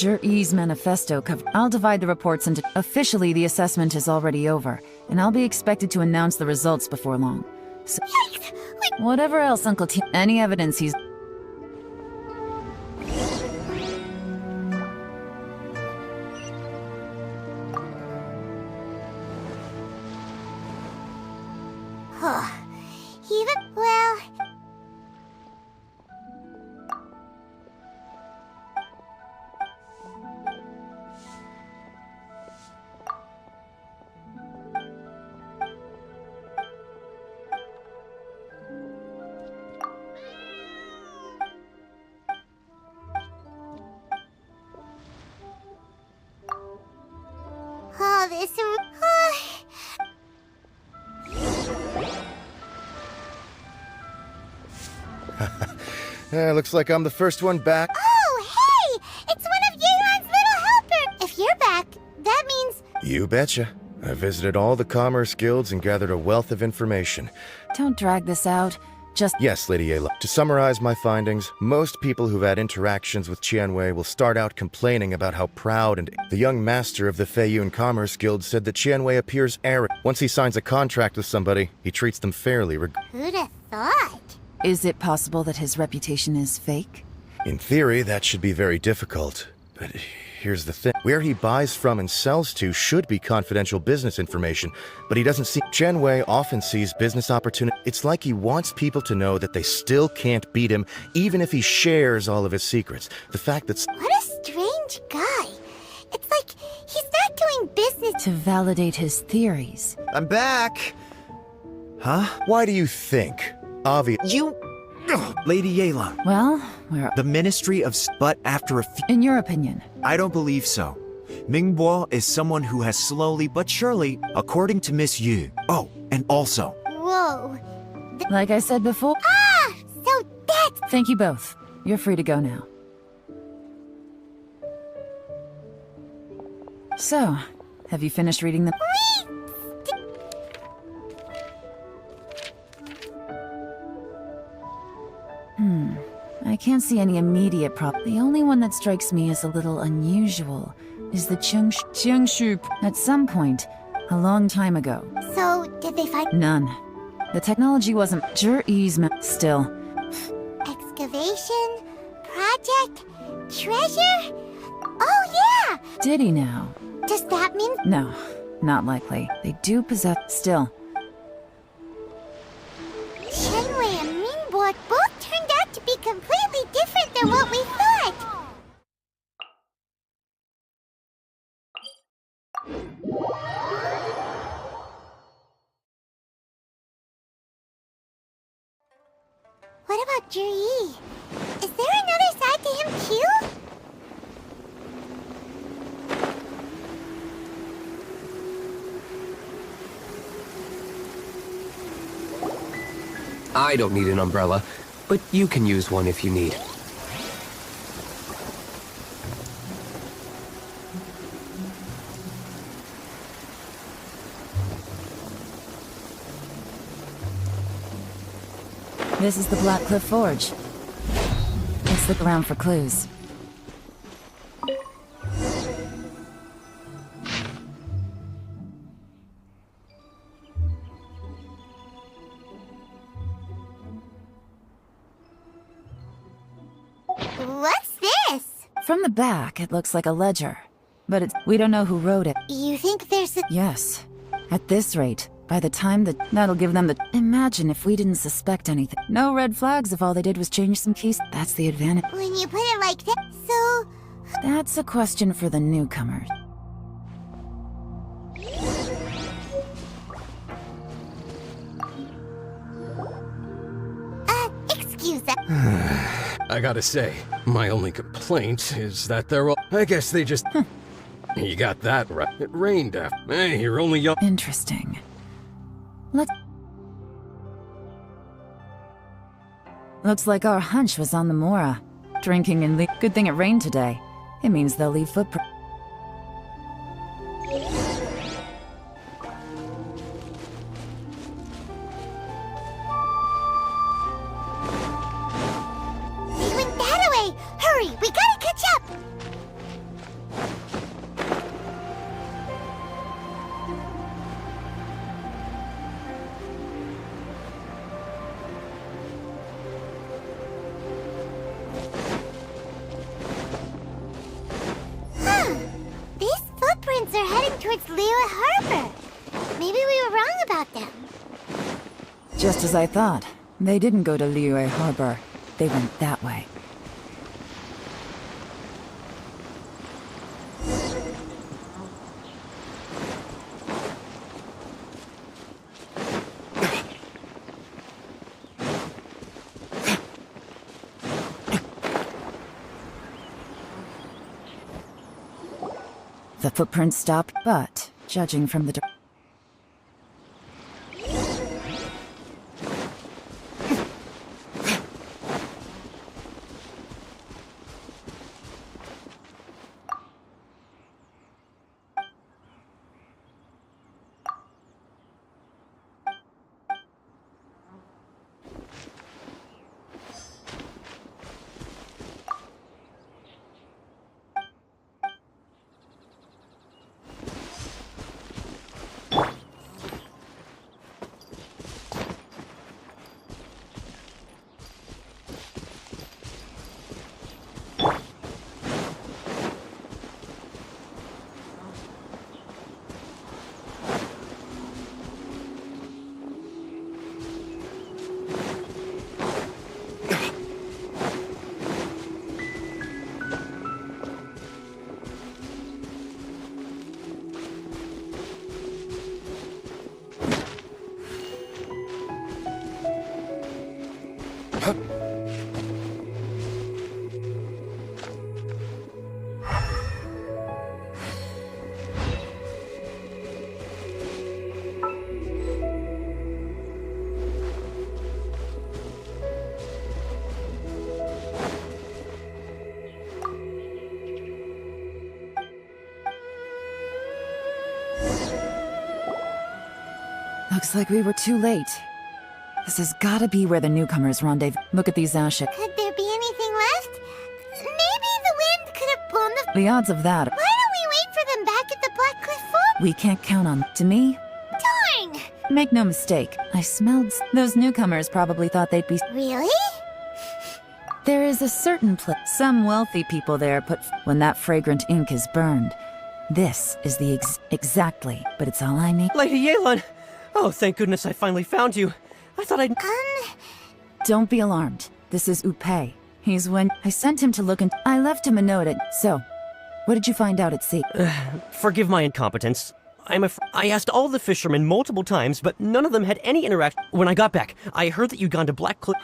Jur-E's manifesto cover. I'll divide the reports into... Officially, the assessment is already over, and I'll be expected to announce the results before long. So, whatever else Uncle T... Any evidence he's... Even, well... Oh, this... Looks like I'm the first one back. Oh, hey! It's one of Yeon's little helpers! If you're back, that means... You betcha. I visited all the commerce guilds and gathered a wealth of information. Don't drag this out. Just... Yes, Lady Ayla. To summarize my findings, most people who've had interactions with Qianwei will start out complaining about how proud and... The young master of the Feiyun Commerce Guild said that Qianwei appears arrogant. Once he signs a contract with somebody, he treats them fairly. Who'd have thought? Is it possible that his reputation is fake? In theory, that should be very difficult. But here's the thing. Where he buys from and sells to should be confidential business information, but he doesn't see... Qianwei often sees business opportunity. It's like he wants people to know that they still can't beat him, even if he shares all of his secrets. The fact that... What a strange guy. It's like he's not doing business... To validate his theories. I'm back! Huh? Why do you think? You... Lady Yelan. Well, we're... The Ministry of... But after a few... In your opinion? I don't believe so. Mingbo is someone who has slowly but surely, according to Miss Yu. Oh, and also... Whoa. Like I said before... Ah! So that's... Thank you both. You're free to go now. So, have you finished reading them? I can't see any immediate problem. The only one that strikes me as a little unusual is the Qiangshu. At some point, a long time ago. So, did they find... None. The technology wasn't still. Excavation? Project? Treasure? Oh, yeah! Did he now? Does that mean... No, not likely. They do possess... Still. Shenwei and Mingbo both turned out to be completely different than what we thought! What about Juri? Is there another side to him too? I don't need an umbrella, but you can use one if you need. This is the Black Cliff Forge. Let's look around for clues. What's this? From the back, it looks like a ledger. But we don't know who wrote it. You think there's a... Yes. At this rate, by the time that'll give them the... Imagine if we didn't suspect anything. No red flags if all they did was change some keys. That's the advantage. When you put it like that, so... That's a question for the newcomers. Excuse us. I gotta say, my only complaint is that they're all... I guess they just... You got that right. It rained after... Hey, you're only young... Interesting. Looks like our hunch was on the Mora. Drinking and good thing it rained today. It means they'll leave footprints. They went that way! Hurry, we gotta catch up! These footprints are heading towards Liyue Harbor. Maybe we were wrong about them. Just as I thought. They didn't go to Liyue Harbor. They went that way. The footprints stopped, but, judging from the Looks like we were too late. This has gotta be where the newcomers rendezvous. Look at these ashes. Could there be anything left? Maybe the wind could have blown the... The odds of that. Why don't we wait for them back at the Black Cliff Fort? We can't count on. To me, Darn! make no mistake. I smelled. Those newcomers probably thought they'd be. Really? There is a certain place. Some wealthy people there put. When that fragrant ink is burned. This is the exactly. But it's all I need. Lady Yelan! Oh, thank goodness I finally found you. I thought I'd... Don't be alarmed. This is Upe. He's when... I sent him to look and... I left him a note at... So, what did you find out at sea? Forgive my incompetence. I asked all the fishermen multiple times, but none of them had any interaction. When I got back, I heard that you'd gone to Black Cliff...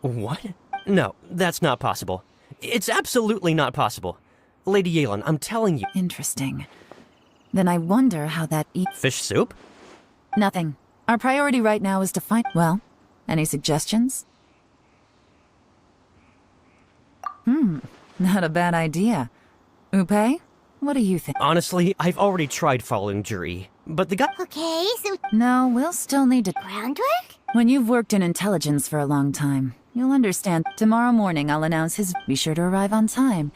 What? No, that's not possible. It's absolutely not possible. Lady Yelan, I'm telling you... Interesting. Then I wonder how that Fish soup? Nothing. Our priority right now is to find... Well, any suggestions? Not a bad idea. Upe, what do you think? Honestly, I've already tried following Juri, but the guy... Okay, so... No, we'll still need to... Groundwork? When you've worked in intelligence for a long time, you'll understand. Tomorrow morning I'll announce his... Be sure to arrive on time.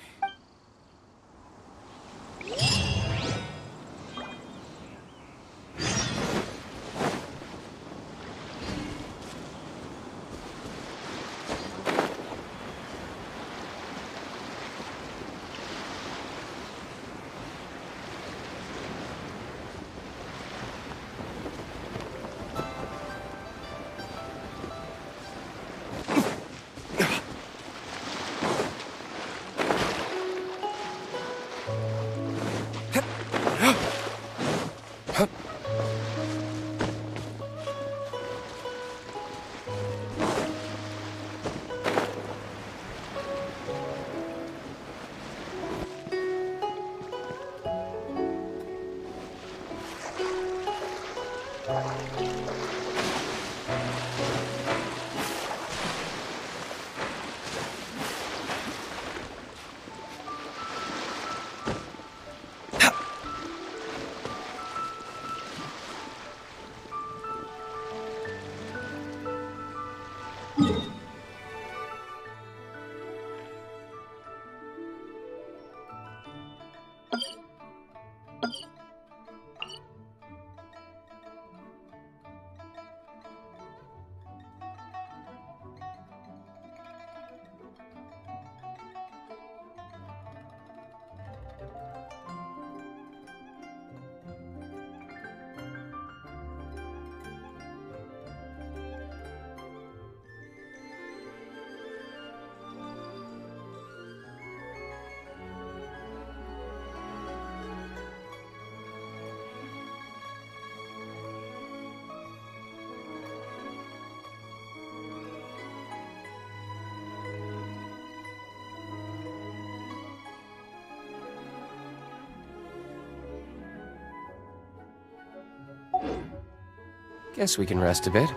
Guess we can rest a bit.